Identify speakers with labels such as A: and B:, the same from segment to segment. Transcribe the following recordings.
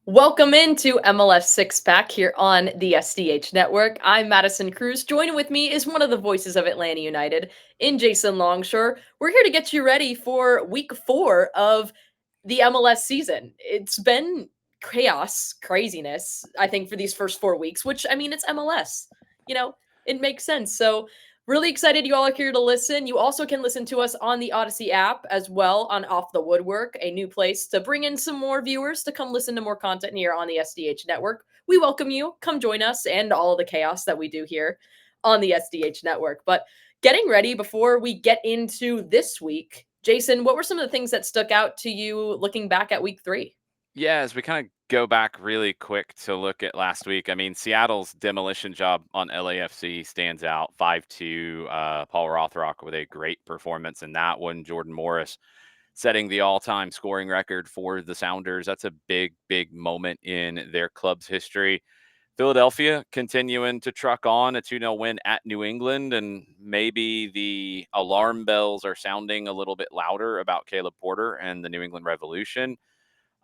A: Welcome into MLS Six Pack here on the SDH Network. I'm Madison Cruz. Joining with me is one of the voices of Atlanta United in Jason Longshore. We're here to get you ready for week 4 of the MLS season. It's been chaos, craziness, I think, for these first 4 weeks, which I mean, it's MLS. You know, it makes sense. So, really excited you all are here to listen. You also can listen to us on the Odyssey app as well on Off the Woodwork, a new place to bring in some more viewers to come listen to more content here on the SDH network. We welcome you. Come join us and all of the chaos that we do here on the SDH network. But getting ready before we get into this week, Jason, what were some of the things that stuck out to you looking back at week 3?
B: Yeah, as we kind of go back really quick to look at last week, I mean, Seattle's demolition job on LAFC stands out 5-2. Paul Rothrock with a great performance in that one. Jordan Morris setting the all time scoring record for the Sounders. That's a big, big moment in their club's history. Philadelphia continuing to truck on a 2-0 win at New England, and maybe the alarm bells are sounding a little bit louder about Caleb Porter and the New England Revolution.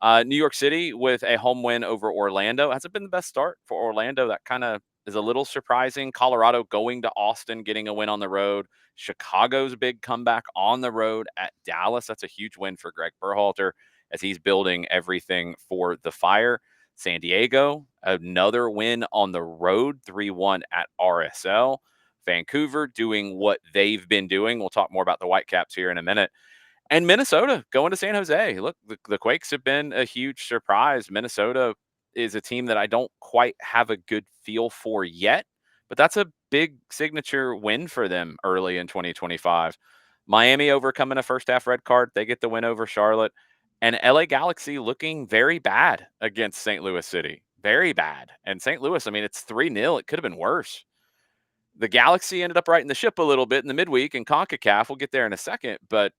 B: New York City with a home win over Orlando. Hasn't been the best start for Orlando. That kind of is a little surprising. Colorado going to Austin, getting a win on the road. Chicago's big comeback on the road at Dallas. That's a huge win for Greg Berhalter as he's building everything for the Fire. San Diego, another win on the road, 3-1 at RSL. Vancouver doing what they've been doing. We'll talk more about the Whitecaps here in a minute. And Minnesota going to San Jose. Look, the Quakes have been a huge surprise. Minnesota is a team that I don't quite have a good feel for yet, but that's a big signature win for them early in 2025. Miami overcoming a first half red card. They get the win over Charlotte. And LA Galaxy looking very bad against St. Louis City. Very bad. And St. Louis, I mean, it's 3-0. It could have been worse. The Galaxy ended up righting the ship a little bit in the midweek in CONCACAF. We'll get there in a second. But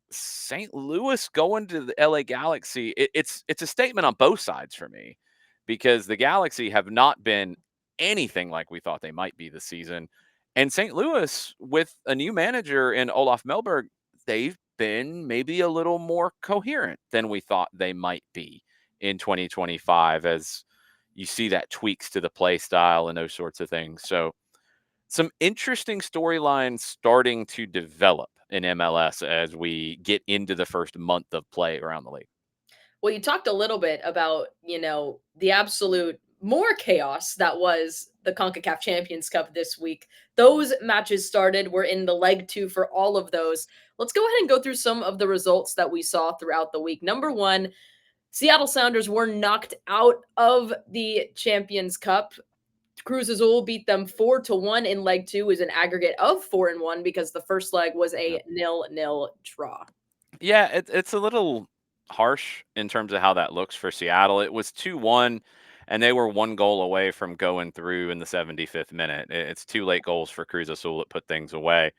B: St. Louis going to the LA Galaxy, it's a statement on both sides for me because the Galaxy have not been anything like we thought they might be this season. And St. Louis, with a new manager in Olaf Melberg, they've been maybe a little more coherent than we thought they might be in 2025 as you see that tweaks to the play style and those sorts of things. So some interesting storylines starting to develop in MLS as we get into the first month of play around the league.
A: Well, you talked a little bit about, the absolute more chaos that was the Concacaf Champions Cup this week. Those matches started. We're in the leg 2 for all of those. Let's go ahead and go through some of the results that we saw throughout the week. Number 1, Seattle Sounders were knocked out of the Champions Cup. Cruz Azul beat them 4-1 in leg 2, is an aggregate of 4-1 because the first leg was
B: Yeah,
A: a 0-0 draw.
B: yeah, it's a little harsh in terms of how that looks for Seattle. It was 2-1, and they were one goal away from going through in the 75th minute. It's two late goals for Cruz Azul that put things away.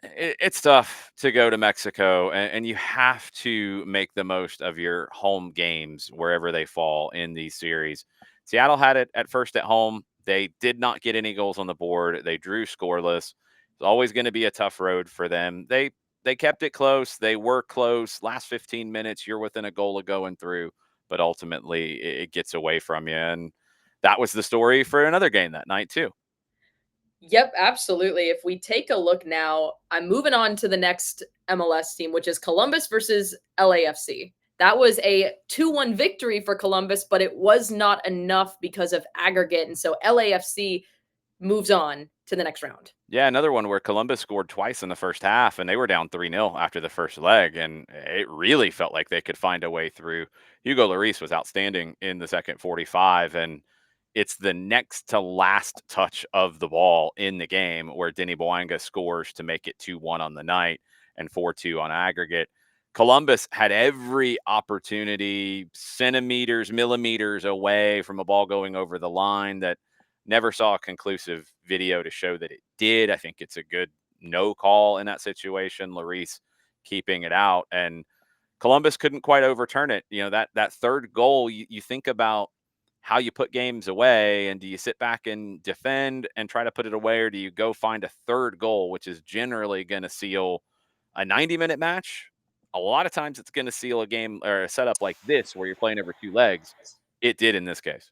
B: It's tough to go to Mexico, and you have to make the most of your home games wherever they fall in these series. Seattle had it at first at home. They did not get any goals on the board. They drew scoreless. It's always going to be a tough road for them. They kept it close. They were close. Last 15 minutes, you're within a goal of going through, but ultimately it gets away from you. And that was the story for another game that night too.
A: Yep, absolutely. If we take a look now, I'm moving on to the next MLS team, which is Columbus versus LAFC. That was a 2-1 victory for Columbus, but it was not enough because of aggregate. And so LAFC moves on to the next round.
B: Yeah, another one where Columbus scored twice in the first half, and they were down 3-0 after the first leg, and it really felt like they could find a way through. Hugo Lloris was outstanding in the second 45, and it's the next to last touch of the ball in the game where Denny Boanga scores to make it 2-1 on the night and 4-2 on aggregate. Columbus had every opportunity, centimeters, millimeters away from a ball going over the line that never saw a conclusive video to show that it did. I think it's a good no call in that situation. Lloris keeping it out, and Columbus couldn't quite overturn it. You know, that third goal, you think about how you put games away, and do you sit back and defend and try to put it away, or do you go find a third goal, which is generally going to seal a 90-minute match a lot of times it's going to seal a game or a setup like this where you're playing over 2 legs. It did in this case.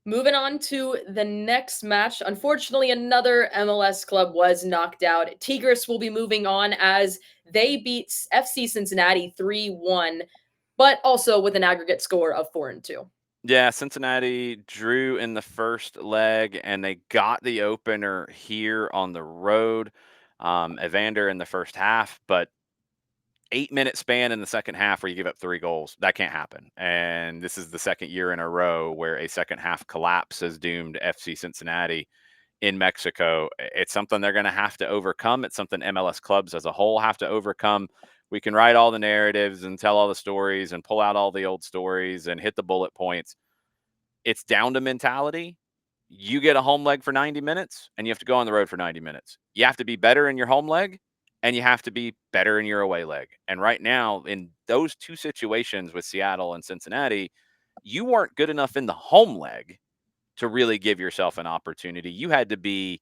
A: Moving on to the next match. Unfortunately, another MLS club was knocked out. Tigres will be moving on as they beat FC Cincinnati 3-1, but also with an aggregate score of 4-2.
B: Yeah, Cincinnati drew in the first leg, and they got the opener here on the road. Evander in the first half, but 8-minute span in the second half where you give up 3 goals. That can't happen. And this is the second year in a row where a second half collapse has doomed FC Cincinnati in Mexico. It's something they're going to have to overcome. It's something MLS clubs as a whole have to overcome. We can write all the narratives and tell all the stories and pull out all the old stories and hit the bullet points. It's down to mentality. You get a home leg for 90 minutes and you have to go on the road for 90 minutes. You have to be better in your home leg and you have to be better in your away leg. And right now, in those two situations with Seattle and Cincinnati, you weren't good enough in the home leg to really give yourself an opportunity. You had to be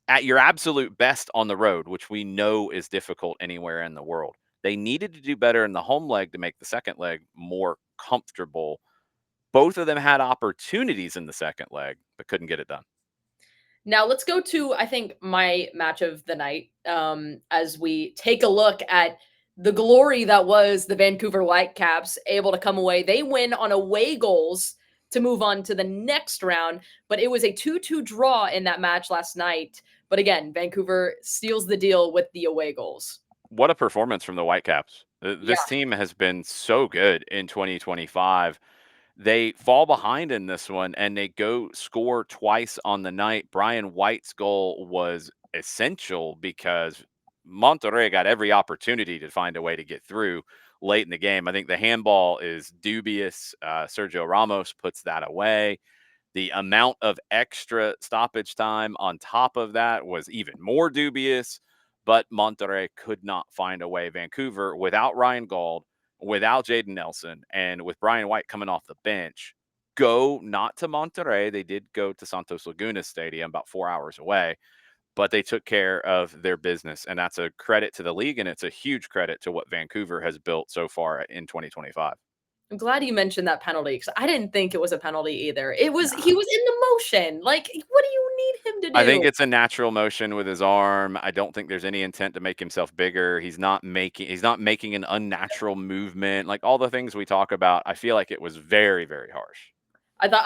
B: at your absolute best on the road, which we know is difficult anywhere in the world. They needed to do better in the home leg to make the second leg more comfortable. Both of them had opportunities in the second leg, but couldn't get it done.
A: Now let's go to, I think, my match of the night, as we take a look at the glory that was the Vancouver Whitecaps able to come away. They win on away goals to move on to the next round, but it was a 2-2 draw in that match last night. But again, Vancouver seals the deal with the away goals.
B: What a performance from the Whitecaps.
A: Yeah.
B: This team has been so good in 2025. They fall behind in this one and they go score twice on the night. Brian White's goal was essential because Monterrey got every opportunity to find a way to get through late in the game. I think the handball is dubious. Sergio Ramos puts that away. The amount of extra stoppage time on top of that was even more dubious, but Monterrey could not find a way. Vancouver, without Ryan Gauld, without Jaden Nelson, and with Brian White coming off the bench, go not to Monterrey. They did go to Santos Laguna Stadium, about 4 hours away, but they took care of their business. And that's a credit to the league, and it's a huge credit to what Vancouver has built so far in 2025.
A: I'm glad you mentioned that penalty because I didn't think it was a penalty either. He was in the motion. Like, what do you need him to
B: I think
A: do?
B: it's a natural motion with his arm. I don't think there's any intent to make himself bigger. He's not making an unnatural movement. Like all the things we talk about, I feel like it was very, very harsh.
A: I thought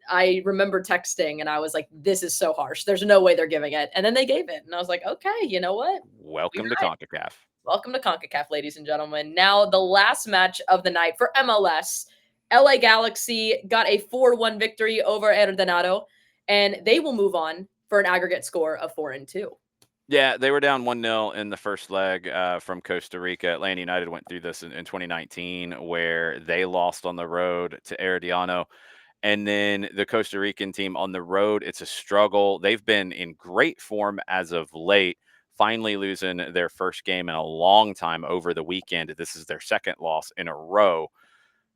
A: I remember texting and I was like, "This is so harsh. There's no way they're giving it." And then they gave it, and I was like, "Okay, you know what? We
B: Welcome to
A: got it.
B: CONCACAF.
A: Welcome to Concacaf, ladies and gentlemen." Now the last match of the night for MLS, LA Galaxy got a 4-1 victory over Erdenado, and they will move on for an aggregate score of 4-2.
B: Yeah, they were down 1-0 in the first leg from Costa Rica. Atlanta United went through this in 2019 where they lost on the road to Herediano. And then the Costa Rican team on the road, it's a struggle. They've been in great form as of late, finally losing their first game in a long time over the weekend. This is their second loss in a row.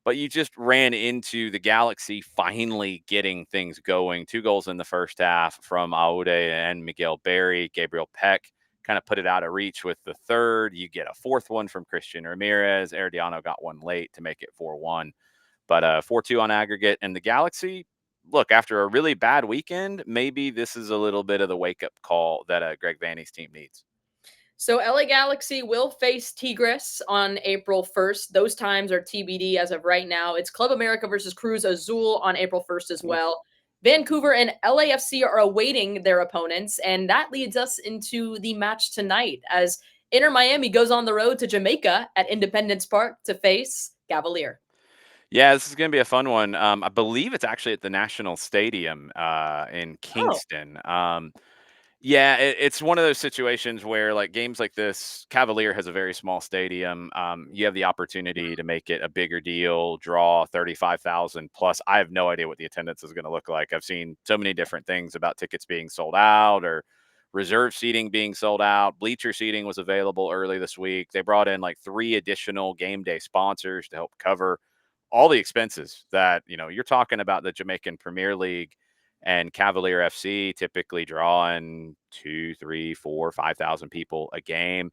B: But you just ran into the Galaxy finally getting things going. 2 goals in the first half from Aude and Miguel Berry. Gabriel Peck kind of put it out of reach with the third. You get a fourth one from Christian Ramirez. Herediano got one late to make it 4-1. But 4-2 on aggregate. And the Galaxy, look, after a really bad weekend, maybe this is a little bit of the wake-up call that Greg Vanney's team needs.
A: So LA Galaxy will face Tigres on April 1st. Those times are TBD as of right now. It's Club America versus Cruz Azul on April 1st as
B: Oof.
A: well. Vancouver and LAFC are awaiting their opponents, and that leads us into the match tonight as Inter Miami goes on the road to Jamaica at Independence Park to face Cavalier.
B: Yeah, this is going to be a fun one. I believe it's actually at the National Stadium in
A: Oh,
B: Kingston. Yeah, it's one of those situations where, like, games like this, Cavalier has a very small stadium. You have the opportunity to make it a bigger deal, draw 35,000 plus. I have no idea what the attendance is going to look like. I've seen so many different things about tickets being sold out or reserve seating being sold out. Bleacher seating was available early this week. They brought in like 3 additional game day sponsors to help cover all the expenses that, you're talking about the Jamaican Premier League and Cavalier FC typically drawing 2, 3, 4, 5,000 people a game.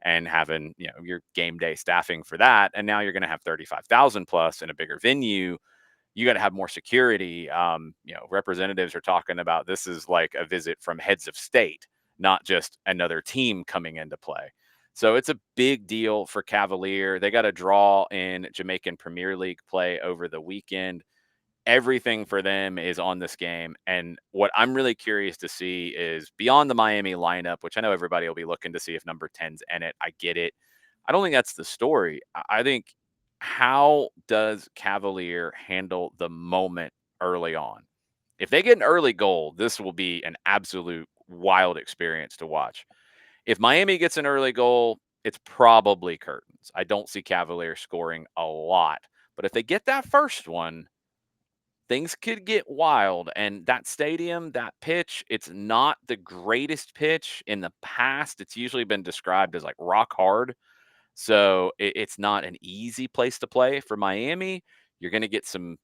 B: and having, your game day staffing for that. And now you're going to have 35,000 plus in a bigger venue. You got to have more security. Representatives are talking about this is like a visit from heads of state, not just another team coming into play. So it's a big deal for Cavalier. They got a draw in Jamaican Premier League play over the weekend. Everything for them is on this game. And what I'm really curious to see is beyond the Miami lineup, which I know everybody will be looking to see if number 10's in it. I get it. I don't think that's the story. I think, how does Cavalier handle the moment early on? If they get an early goal, this will be an absolute wild experience to watch. If Miami gets an early goal, it's probably curtains. I don't see Cavalier scoring a lot. But if they get that first one, things could get wild. And that stadium, that pitch, it's not the greatest pitch. In the past, it's usually been described as like rock hard. So it's not an easy place to play for Miami. You're going to get some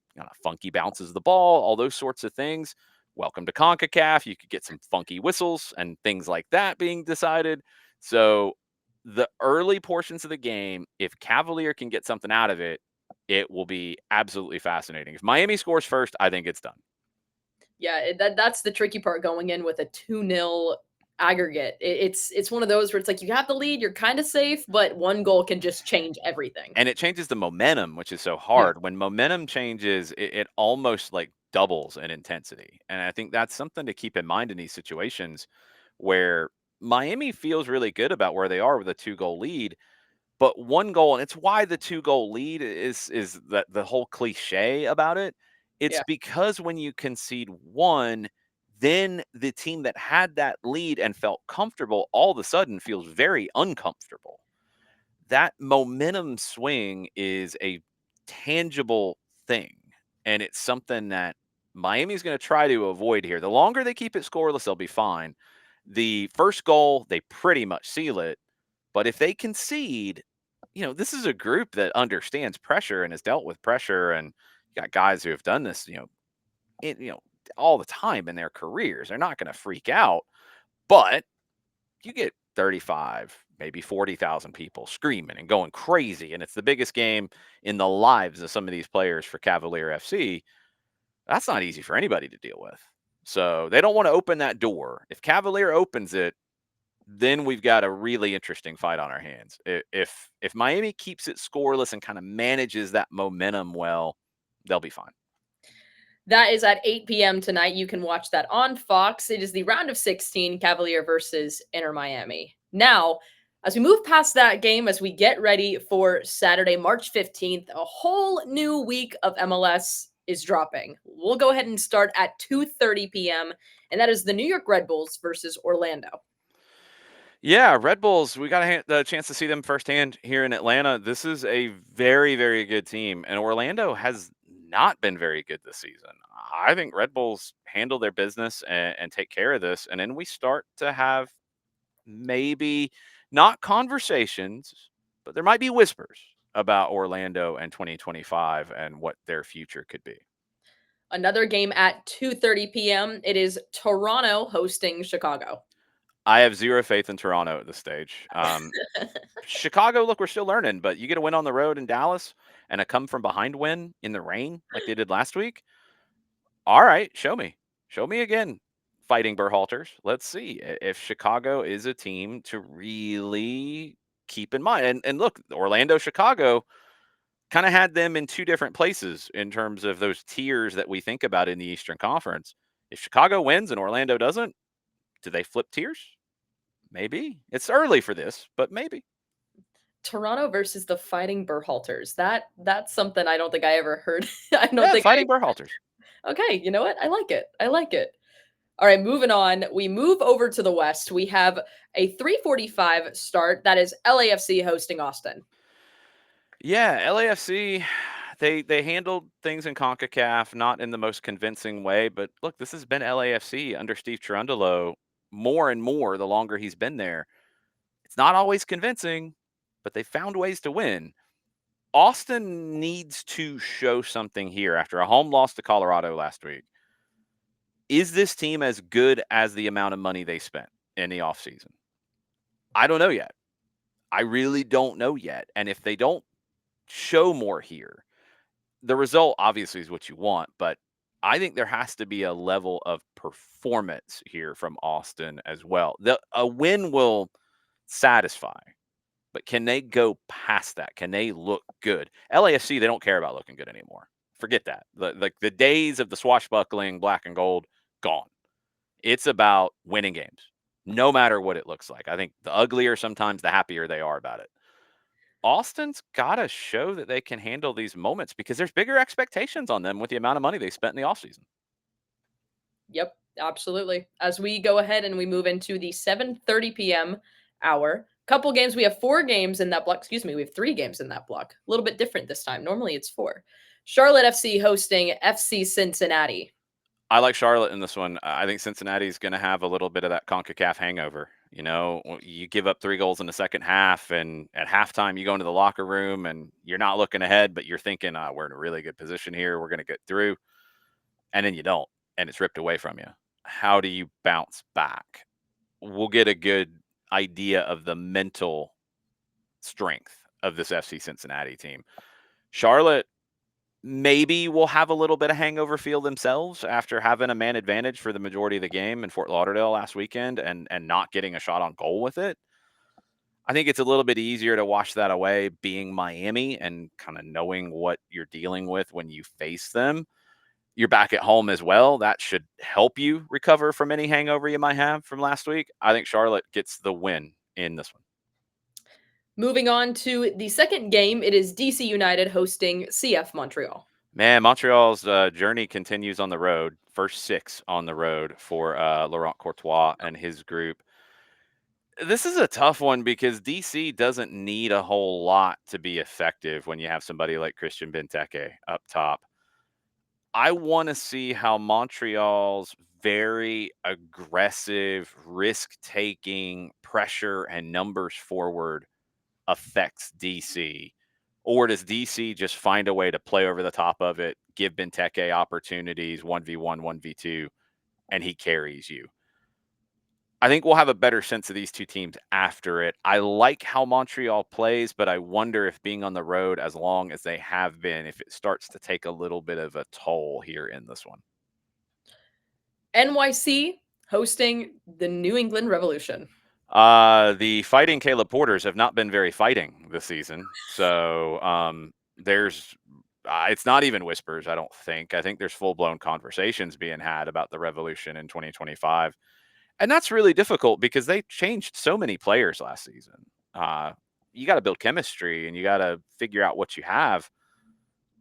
B: funky bounces of the ball, all those sorts of things. Welcome to Concacaf. You could get some funky whistles and things like that being decided. So the early portions of the game, if Cavalier can get something out of it, it will be absolutely fascinating. If Miami scores first, I think it's done.
A: Yeah, that's the tricky part going in with a 2-0 aggregate. It's one of those where it's like you have the lead, you're kind of safe, but one goal can just change everything.
B: And it changes the momentum, which is so
A: Yeah.
B: hard. When momentum changes, it almost like doubles in intensity. And I think that's something to keep in mind in these situations where Miami feels really good about where they are with a 2-goal lead. But one goal, and it's why the 2-goal lead is that the whole cliche about it. It's
A: Yeah.
B: because when you concede one, then the team that had that lead and felt comfortable all of a sudden feels very uncomfortable. That momentum swing is a tangible thing, and it's something that Miami's going to try to avoid here. The longer they keep it scoreless, they'll be fine. The first goal, they pretty much seal it. But if they concede, this is a group that understands pressure and has dealt with pressure, and you got guys who have done this, it, you know, all the time in their careers. They're not going to freak out, but you get 35, maybe 40,000 people screaming and going crazy, and it's the biggest game in the lives of some of these players for Cavalier FC. That's not easy for anybody to deal with. So they don't want to open that door. If Cavalier opens it, then we've got a really interesting fight on our hands. If Miami keeps it scoreless and kind of manages that momentum well, they'll be fine.
A: That is at 8 p.m. tonight. You can watch that on Fox. It is the round of 16, Cavalier versus Inter Miami. Now, as we move past that game, as we get ready for Saturday, March 15th, a whole new week of MLS is dropping. We'll go ahead and start at 2:30 p.m., and that is the New York Red Bulls versus Orlando.
B: Yeah, Red Bulls, we got the chance to see them firsthand here in Atlanta. This is a very, very good team, and Orlando has not been very good this season. I think Red Bulls handle their business and take care of this, and then we start to have maybe not conversations, but there might be whispers about Orlando and 2025 and what their future could be.
A: Another game at 2:30 p.m. It is Toronto hosting Chicago.
B: I have zero faith in Toronto at this stage. Chicago, look, we're still learning, but you get a win on the road in Dallas and a come from behind win in the rain like they did last week. All right, show me. Show me again, Fighting Berhalters. Let's see if Chicago is a team to really keep in mind. And look, Orlando, Chicago kind of had them in two different places in terms of those tiers that we think about in the Eastern Conference. If Chicago wins and Orlando doesn't, do they flip tiers? Maybe. It's early for this, but maybe.
A: Toronto versus the Fighting Berhalters. That's something I don't think I ever heard. I don't
B: Yeah,
A: think
B: Fighting Berhalters.
A: Okay, you know what? I like it. I like it. All right, moving on. We move over to the West. We have a 3:45 start. That is LAFC hosting Austin.
B: Yeah, LAFC, they handled things in CONCACAF not in the most convincing way, but look, this has been LAFC under Steve Cherundolo more and more the longer he's been there. It's not always convincing, but they found ways to win. Austin needs to show something here after a home loss to Colorado last week. Is this team as good as the amount of money they spent in the offseason? I don't know yet. I really don't know yet. And if they don't show more here, the result obviously is what you want, but I think there has to be a level of performance here from Austin as well. A win will satisfy, but can they go past that? Can they look good? LAFC, they don't care about looking good anymore. Forget that. Like the days of the swashbuckling black and gold, gone. It's about winning games, no matter what it looks like. I think the uglier sometimes, the happier they are about it. Austin's got to show that they can handle these moments because there's bigger expectations on them with the amount of money they spent in the offseason.
A: Yep, absolutely. As we go ahead and we move into the 7:30 p.m. hour, couple games. We have 4 games in that block. Excuse me, we have 3 games in that block. A little bit different this time. Normally it's 4. Charlotte FC hosting FC Cincinnati.
B: I like Charlotte in this one. I think Cincinnati's going to have a little bit of that CONCACAF hangover. You know, you give up 3 goals in the second half, and at halftime, you go into the locker room and you're not looking ahead, but you're thinking, we're in a really good position here. We're going to get through. And then you don't, and it's ripped away from you. How do you bounce back? We'll get a good idea of the mental strength of this FC Cincinnati team. Charlotte maybe will have a little bit of hangover feel themselves after having a man advantage for the majority of the game in Fort Lauderdale last weekend and not getting a shot on goal with it. I think it's a little bit easier to wash that away being Miami and kind of knowing what you're dealing with when you face them. You're back at home as well. That should help you recover from any hangover you might have from last week. I think Charlotte gets the win in this one.
A: Moving on to the second game, it is DC United hosting CF Montreal.
B: Man, Montreal's journey continues on the road. First 6 on the road for Laurent Courtois and his group. This is a tough one because DC doesn't need a whole lot to be effective when you have somebody like Christian Benteke up top. I want to see how Montreal's very aggressive, risk-taking pressure and numbers forward affects DC. Or does DC just find a way to play over the top of it, give Benteke opportunities, 1v1, 1v2, and he carries you? I think we'll have a better sense of these two teams after it. I like how Montreal plays, but I wonder if being on the road as long as they have been, if it starts to take a little bit of a toll here in this one.
A: NYC hosting the New England Revolution.
B: The fighting Caleb Porters have not been very fighting this season. So there's it's not even whispers, I don't think. I think there's full-blown conversations being had about the Revolution in 2025. And that's really difficult because they changed so many players last season. You got to build chemistry and you got to figure out what you have.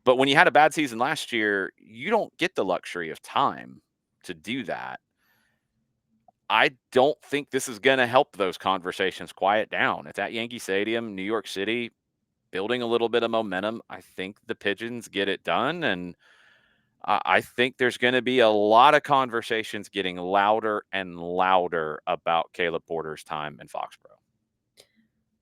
B: But when you had a bad season last year, you don't get the luxury of time to do that. I don't think this is going to help those conversations quiet down. It's at Yankee Stadium, New York City, building a little bit of momentum. I think the Pigeons get it done. And I think there's going to be a lot of conversations getting louder and louder about Caleb Porter's time in Foxborough.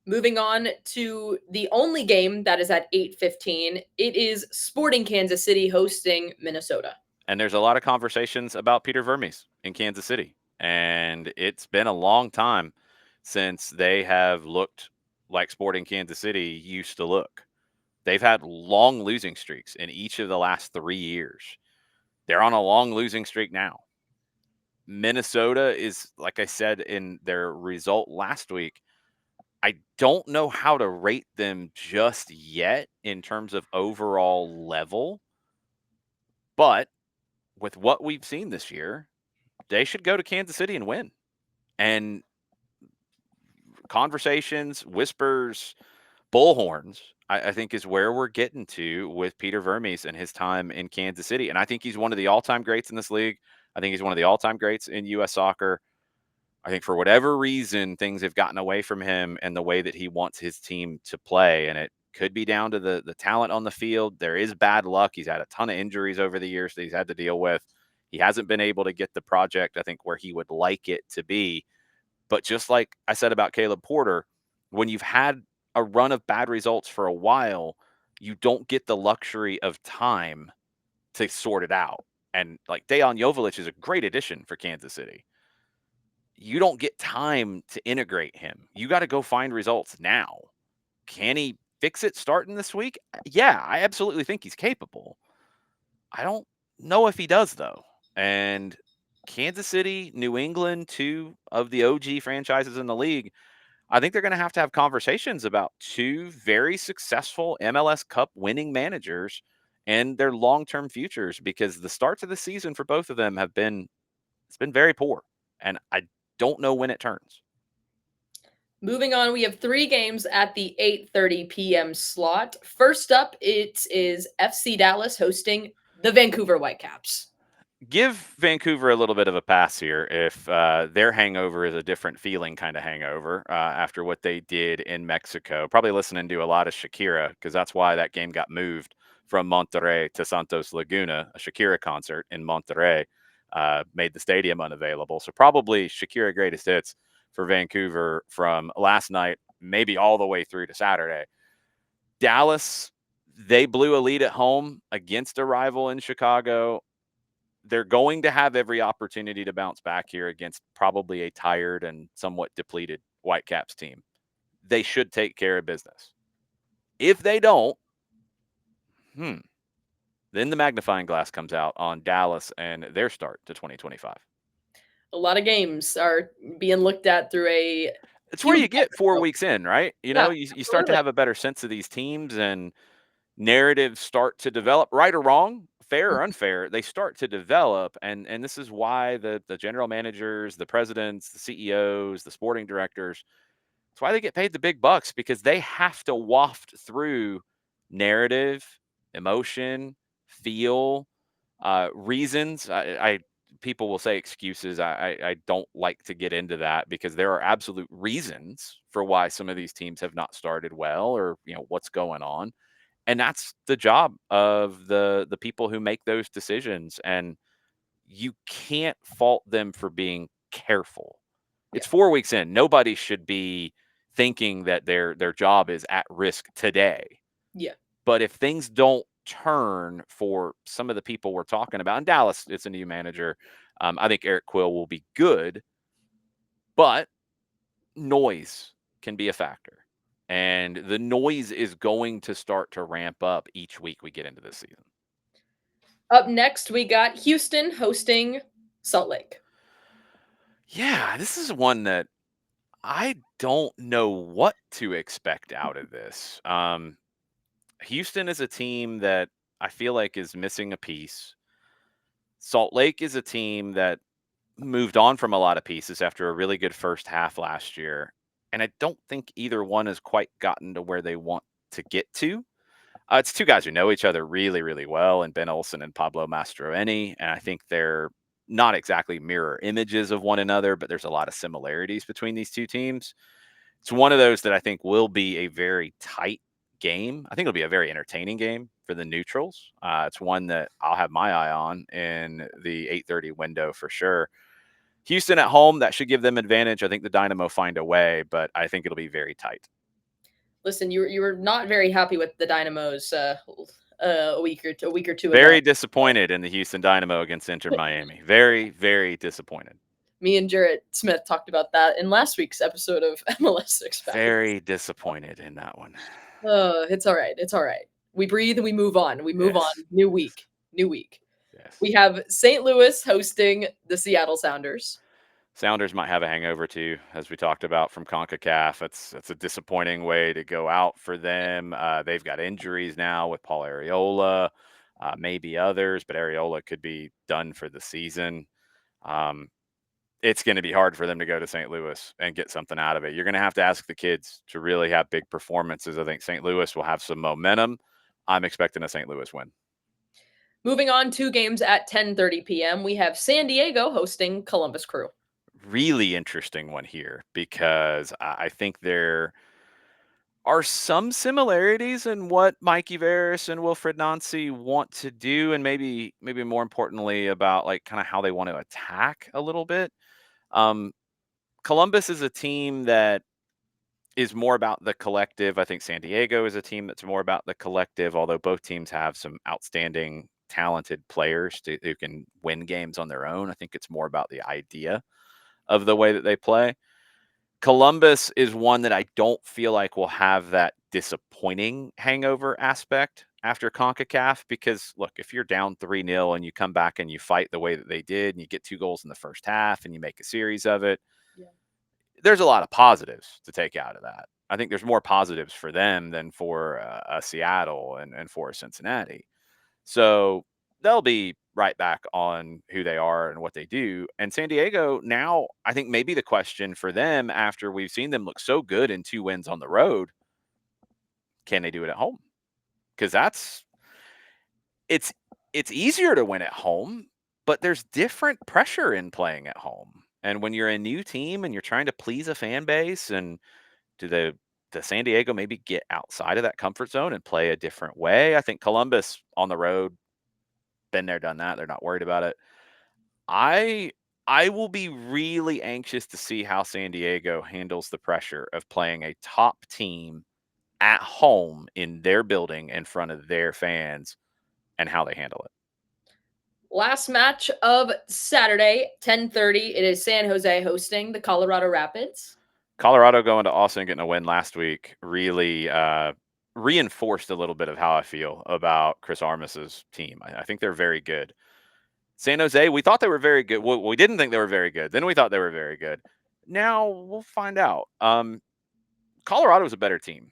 A: Moving on to the only game that is at 8:15, it is Sporting Kansas City hosting Minnesota.
B: And there's a lot of conversations about Peter Vermes in Kansas City. And it's been a long time since they have looked like Sporting Kansas City used to look. They've had long losing streaks in each of the last 3 years. They're on a long losing streak now. Minnesota is, like I said in their result last week, I don't know how to rate them just yet in terms of overall level. But with what we've seen this year, they should go to Kansas City and win. And conversations, whispers, bullhorns, I think is where we're getting to with Peter Vermes and his time in Kansas City. And I think he's one of the all-time greats in this league. I think he's one of the all-time greats in U.S. soccer. I think for whatever reason, things have gotten away from him and the way that he wants his team to play. And it could be down to the talent on the field. There is bad luck. He's had a ton of injuries over the years that he's had to deal with. He hasn't been able to get the project, I think, where he would like it to be. But just like I said about Caleb Porter, when you've had a run of bad results for a while, you don't get the luxury of time to sort it out. And like Dejan Joveljic is a great addition for Kansas City. you don't get time to integrate him. You got to go find results now. Can he fix it starting this week? Yeah, I absolutely think he's capable. I don't know if he does, though. And Kansas City, New England, two of the OG franchises in the league, I think they're going to have conversations about two very successful MLS Cup winning managers and their long-term futures, because the starts of the season for both of them it's been very poor, and I don't know when it turns.
A: Moving on, we have 3 games at the 8:30 p.m. slot. First up, it is FC Dallas hosting the Vancouver Whitecaps.
B: Give Vancouver a little bit of a pass here if their hangover is a different feeling kind of hangover after what they did in Mexico. Probably listening to a lot of Shakira, because that's why that game got moved from Monterrey to Santos Laguna. A Shakira concert in Monterrey made the stadium unavailable. So probably Shakira greatest hits for Vancouver from last night, maybe all the way through to Saturday. Dallas, they blew a lead at home against a rival in Chicago. They're going to have every opportunity to bounce back here against probably a tired and somewhat depleted Whitecaps team. They should take care of business. If they don't, then the magnifying glass comes out on Dallas and their start to 2025.
A: A lot of games are being looked at through a
B: It's where
A: huge
B: you get 4
A: microscope.
B: weeks in, right?
A: Yeah,
B: You start to
A: absolutely.
B: have a better sense of these teams, and narratives start to develop, right or wrong, fair or unfair. They start to develop, and this is why the general managers, the presidents, the CEOs, the sporting directors, it's why they get paid the big bucks, because they have to waft through narrative, emotion, feel, reasons. I people will say excuses. I don't like to get into that, because there are absolute reasons for why some of these teams have not started well, or what's going on, and that's the job of the people who make those decisions. And you can't fault them for being careful.
A: Yeah,
B: It's 4 weeks in. Nobody should be thinking that their job is at risk today.
A: yeah.
B: But if things don't turn for some of the people we're talking about, in Dallas, it's a new manager. I think Eric Quill will be good, but noise can be a factor. And the noise is going to start to ramp up each week we get into this season.
A: Up next, we got Houston hosting Salt Lake.
B: Yeah, this is one that I don't know what to expect out of this. Houston is a team that I feel like is missing a piece. Salt Lake is a team that moved on from a lot of pieces after a really good first half last year. And I don't think either one has quite gotten to where they want to get to. It's two guys who know each other really, really well, and Ben Olsen and Pablo Mastroeni. And I think they're not exactly mirror images of one another, but there's a lot of similarities between these two teams. It's one of those that I think will be a very tight game. I think it'll be a very entertaining game for the neutrals. It's one that I'll have my eye on in the 8:30 window for sure. Houston at home, that should give them advantage. I think the Dynamo find a way, but I think it'll be very tight.
A: Listen, you were not very happy with the Dynamos a week or two ago.
B: Very disappointed in the Houston Dynamo against Inter Miami. Very, very disappointed.
A: Me and Jarrett Smith talked about that in last week's episode of MLS Six Pack.
B: Very disappointed in that one.
A: It's all right. It's all right. We breathe and we move on. We move on.
B: Yes.
A: New week. New week.
B: Yes.
A: We have St. Louis hosting the Seattle Sounders.
B: Sounders might have a hangover too, as we talked about from CONCACAF. It's a disappointing way to go out for them. They've got injuries now with Paul Arriola, maybe others, but Arriola could be done for the season. It's going to be hard for them to go to St. Louis and get something out of it. You're going to have to ask the kids to really have big performances. I think St. Louis will have some momentum. I'm expecting a St. Louis win.
A: Moving on, 2 games at 10:30 p.m. We have San Diego hosting Columbus Crew.
B: Really interesting one here, because I think there are some similarities in what Mikey Veras and Wilfred Nancy want to do, and maybe more importantly about like kind of how they want to attack a little bit. Um, Columbus is a team that is more about the collective. I think San Diego is a team that's more about the collective, although both teams have some outstanding, talented players who can win games on their own. I think it's more about the idea. of the way that they play. Columbus is one that I don't feel like will have that disappointing hangover aspect after CONCACAF because, look, if you're down 3-0 and you come back and you fight the way that they did and you get 2 goals in the first half and you make a series of it,
A: Yeah.
B: there's a lot of positives to take out of that. I think there's more positives for them than for a Seattle and for a Cincinnati. So they'll be right back on who they are and what they do. And San Diego, now, I think maybe the question for them after we've seen them look so good in 2 wins on the road, can they do it at home? Because it's it's easier to win at home, but there's different pressure in playing at home. And when you're a new team and you're trying to please a fan base, and do the does San Diego maybe get outside of that comfort zone and play a different way? I think Columbus on the road, been there, done that. They're not worried about it. I I will be really anxious to see how San Diego handles the pressure of playing a top team at home in their building in front of their fans and how they handle it.
A: Last match of Saturday, 10:30. It is San Jose hosting the Colorado Rapids.
B: Colorado going to Austin, getting a win last week, really reinforced a little bit of how I feel about Chris Armas's team. I think they're very good. San Jose, we thought they were very good. Well, we didn't think they were very good. Then we thought they were very good. Now we'll find out. Colorado's a better team,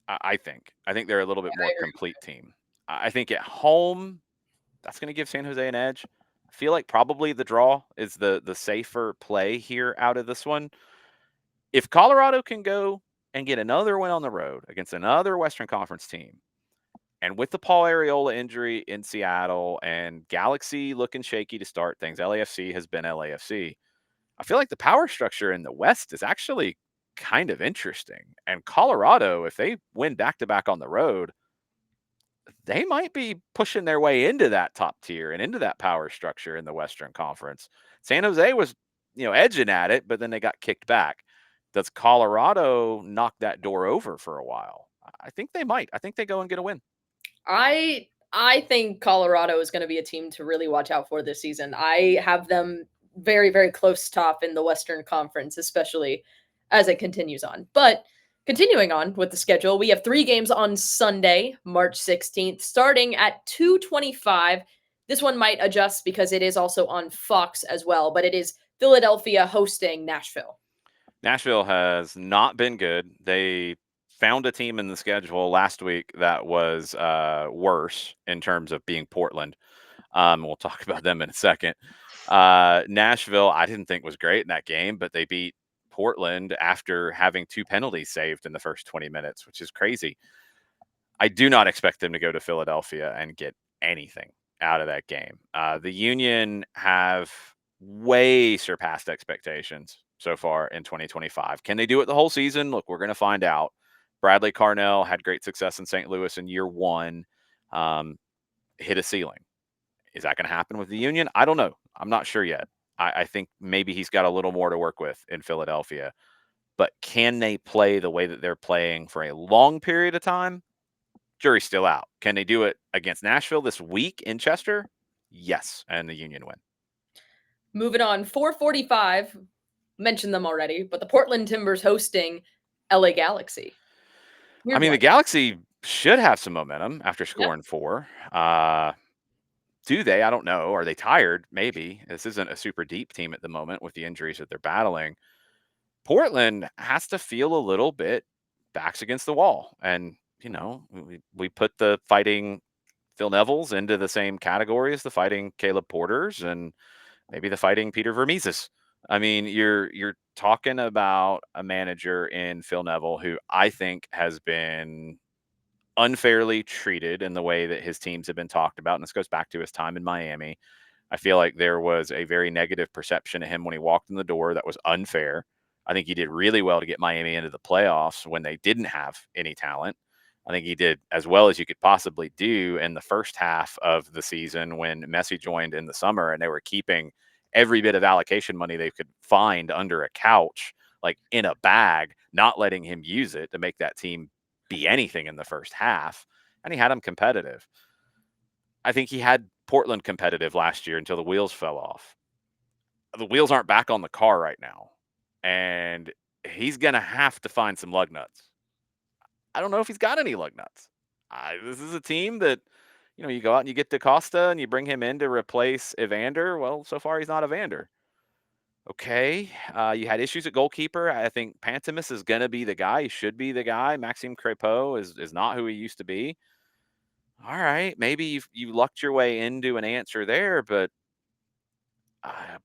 B: I think. I think they're a little bit
A: I
B: more complete team. I think at home, that's going to give San Jose an edge. I feel like probably the draw is the safer play here out of this one. If Colorado can go and get another win on the road against another Western Conference team, and with the Paul Arriola injury in Seattle and Galaxy looking shaky to start things, LAFC has been LAFC. I feel like the power structure in the West is actually kind of interesting. And Colorado, if they win back to back on the road, they might be pushing their way into that top tier and into that power structure in the Western Conference. San Jose was, edging at it, but then they got kicked back. Does Colorado knock that door over for a while? I think they might. I think they go and get a win.
A: I think Colorado is going to be a team to really watch out for this season. I have them very, very close top in the Western Conference, especially as it continues on. But continuing on with the schedule, we have 3 games on Sunday, March 16th, starting at 2:25. This one might adjust because it is also on Fox as well, but it is Philadelphia hosting Nashville.
B: Nashville has not been good. They found a team in the schedule last week that was worse in terms of being Portland. We'll talk about them in a second. Nashville, I didn't think was great in that game, but they beat Portland after having 2 penalties saved in the first 20 minutes, which is crazy. I do not expect them to go to Philadelphia and get anything out of that game. The Union have way surpassed expectations so far in 2025. Can they do it the whole season? Look, we're going to find out. Bradley Carnell had great success in St. Louis in year 1, hit a ceiling. Is that going to happen with the Union? I don't know. I'm not sure yet. I think maybe he's got a little more to work with in Philadelphia. But can they play the way that they're playing for a long period of time? Jury's still out. Can they do it against Nashville this week in Chester? Yes, and the Union win.
A: Moving on, 4:45. Mentioned them already, but the Portland Timbers hosting LA Galaxy.
B: I
A: Weird
B: mean, the
A: one.
B: Galaxy should have some momentum after
A: Yeah.
B: scoring 4. Do they? I don't know. Are they tired? Maybe. This isn't a super deep team at the moment with the injuries that they're battling. Portland has to feel a little bit backs against the wall. And, we put the fighting Phil Neville's into the same category as the fighting Caleb Porters and maybe the fighting Peter Vermeeses. I mean, you're talking about a manager in Phil Neville who I think has been unfairly treated in the way that his teams have been talked about. And this goes back to his time in Miami. I feel like there was a very negative perception of him when he walked in the door that was unfair. I think he did really well to get Miami into the playoffs when they didn't have any talent. I think he did as well as you could possibly do in the first half of the season when Messi joined in the summer and they were keeping every bit of allocation money they could find under a couch, like in a bag, not letting him use it to make that team be anything in the first half. And he had them competitive. I think he had Portland competitive last year until the wheels fell off. the wheels aren't back on the car right now, and he's going to have to find some lug nuts. I don't know if he's got any lug nuts. This is a team that, you go out and you get DaCosta and you bring him in to replace Evander. Well, so far he's not Evander. Okay. You had issues at goalkeeper. I think Pantemis is going to be the guy. He should be the guy. Maxime Crépeau is not who he used to be. All right. Maybe you lucked your way into an answer there, but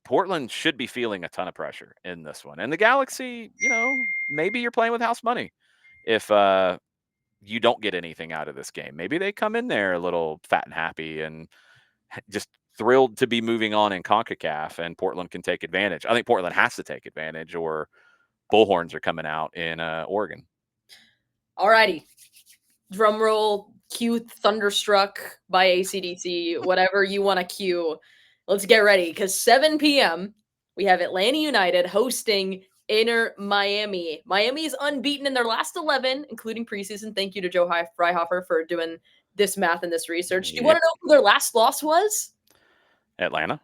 B: Portland should be feeling a ton of pressure in this one. And the Galaxy, maybe you're playing with house money if you don't get anything out of this game. Maybe they come in there a little fat and happy and just thrilled to be moving on in CONCACAF, and Portland can take advantage. I think Portland has to take advantage, or Bullhorns are coming out in Oregon.
A: Alrighty. Drum roll, cue Thunderstruck by AC/DC, whatever you want to cue. Let's get ready, because 7 p.m. we have Atlanta United hosting Inter Miami. Miami is unbeaten in their last 11, including preseason. Thank you to Joe Freihofer for doing this math and this research. Do you want to know who their last loss was?
B: Atlanta.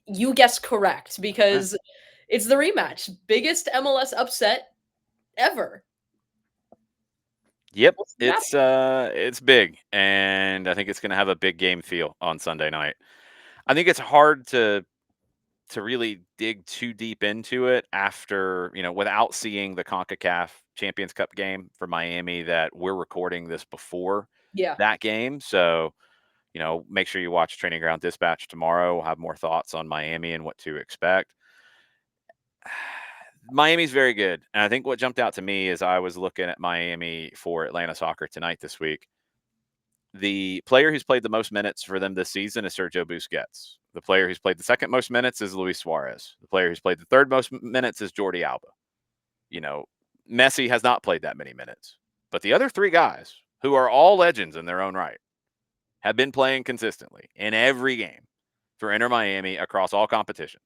A: You guessed correct, because it's the rematch. Biggest MLS upset ever.
B: Yep, it's big, and I think it's going to have a big game feel on Sunday night. I think it's hard to really dig too deep into it after, without seeing the CONCACAF Champions Cup game for Miami that we're recording this before that game. So, make sure you watch Training Ground Dispatch tomorrow. We'll have more thoughts on Miami and what to expect. Miami's very good. And I think what jumped out to me is I was looking at Miami for Atlanta Soccer Tonight this week. The player who's played the most minutes for them this season is Sergio Busquets. The player who's played the second most minutes is Luis Suarez. The player who's played the third most minutes is Jordi Alba. Messi has not played that many minutes. But the other three guys, who are all legends in their own right, have been playing consistently in every game for Inter Miami across all competitions.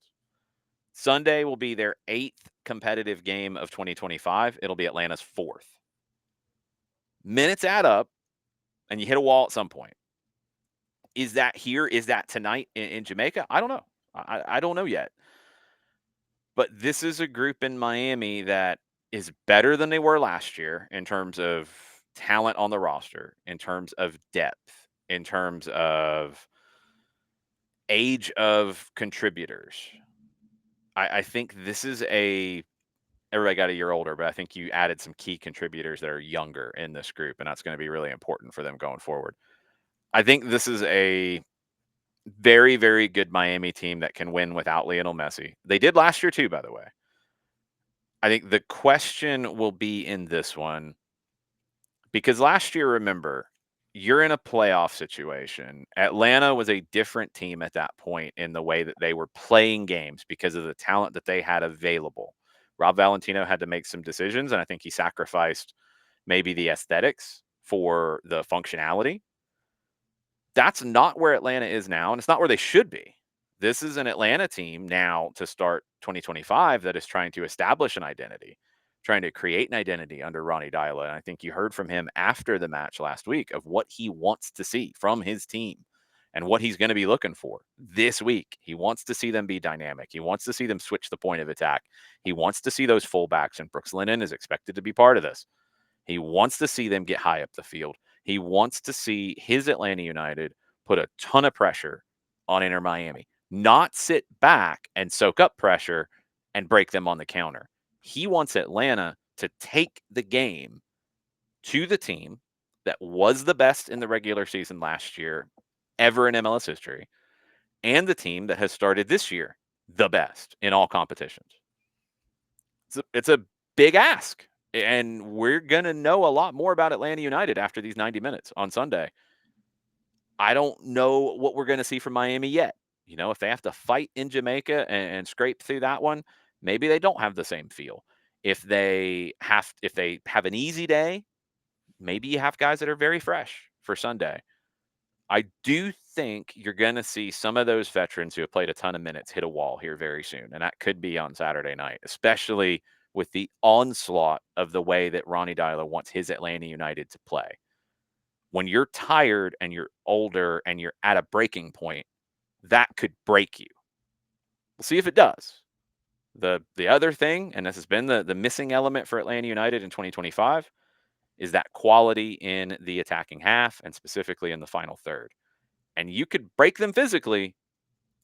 B: Sunday will be their 8th competitive game of 2025. It'll be Atlanta's 4th. Minutes add up, and you hit a wall at some point. Is that here? Is that tonight in Jamaica? I don't know. I don't know yet. But this is a group in Miami that is better than they were last year in terms of talent on the roster, in terms of depth, in terms of age of contributors. I think this is everybody got a year older, but I think you added some key contributors that are younger in this group, and that's going to be really important for them going forward. I think this is a very, very good Miami team that can win without Lionel Messi. They did last year too, by the way. I think the question will be in this one, because last year, remember, you're in a playoff situation. Atlanta was a different team at that point in the way that they were playing games because of the talent that they had available. Rob Valentino had to make some decisions, and I think he sacrificed maybe the aesthetics for the functionality. That's not where Atlanta is now, and it's not where they should be. This is an Atlanta team now to start 2025 that is trying to establish an identity, trying to create an identity under Ronnie Deila. And I think you heard from him after the match last week of what he wants to see from his team and what he's going to be looking for this week. He wants to see them be dynamic. He wants to see them switch the point of attack. He wants to see those fullbacks, and Brooks Lennon is expected to be part of this. He wants to see them get high up the field. He wants to see his Atlanta United put a ton of pressure on Inter Miami, not sit back and soak up pressure and break them on the counter. He wants Atlanta to take the game to the team that was the best in the regular season last year ever in MLS history, and the team that has started this year the best in all competitions. It's a big ask. And we're going to know a lot more about Atlanta United after these 90 minutes on Sunday. I don't know what we're going to see from Miami yet. If they have to fight in Jamaica and scrape through that one, maybe they don't have the same feel. If they have an easy day, maybe you have guys that are very fresh for Sunday. I do think you're going to see some of those veterans who have played a ton of minutes hit a wall here very soon. And that could be on Saturday night, especially with the onslaught of the way that Ronnie Deila wants his Atlanta United to play. When you're tired and you're older and you're at a breaking point, that could break you. see if it does. The other thing, and this has been the missing element for Atlanta United in 2025, is that quality in the attacking half and specifically in the final third. And you could break them physically,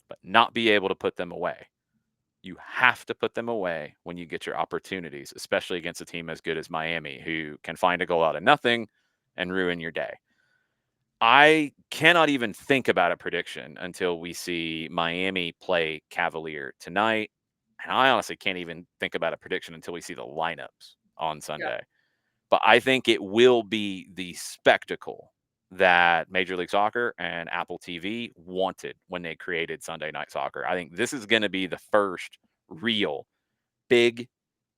B: but not be able to put them away. You have to put them away when you get your opportunities, especially against a team as good as Miami, who can find a goal out of nothing and ruin your day. I cannot even think about a prediction until we see Miami play Cavalier tonight. And I honestly can't even think about a prediction until we see the lineups on
A: Yeah.
B: Sunday. But I think it will be the spectacle that Major League Soccer and Apple TV wanted when they created Sunday Night Soccer. I think this is going to be the first real big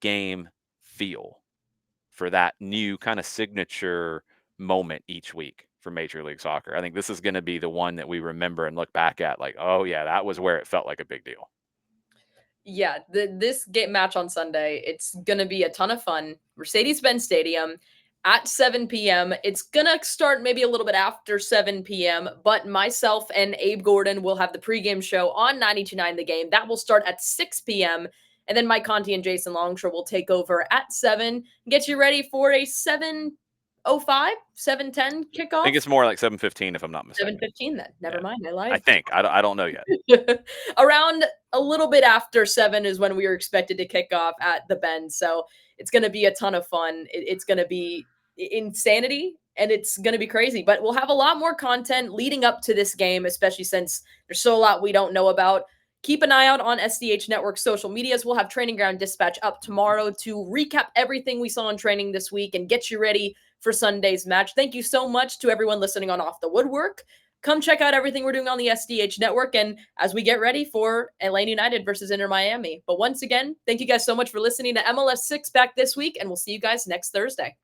B: game feel for that new kind of signature moment each week for Major League Soccer. I think this is going to be the one that we remember and look back at like, oh, yeah, that was where it felt like a big deal.
A: Yeah, this game match on Sunday, it's gonna be a ton of fun. Mercedes-Benz Stadium at 7 p.m. It's gonna start maybe a little bit after 7 p.m., but myself and Abe Gordon will have the pregame show on 92.9 The Game. That will start at 6 p.m. And then Mike Conti and Jason Longshore will take over at 7, get you ready for a 7:05, 7:10
B: I think
A: kickoff.
B: it's more like 7:15 if I'm not mistaken.
A: 7:15 then. Never
B: Yeah.
A: mind, I
B: I
A: lied.
B: think. I don't know yet.
A: Around a little bit after 7 is when we were expected to kick off at the Bend. So it's going to be a ton of fun. It's going to be insanity and it's going to be crazy. But we'll have a lot more content leading up to this game, especially since there's so a lot we don't know about. Keep an eye out on SDH Network social medias. We'll have Training Ground Dispatch up tomorrow to recap everything we saw in training this week and get you ready for Sunday's match. Thank you so much to everyone listening on Off the Woodwork. Come check out everything we're doing on the SDH network and as we get ready for Atlanta United versus Inter Miami. But once again, thank you guys so much for listening to MLS Six Pack this week, and we'll see you guys next Thursday.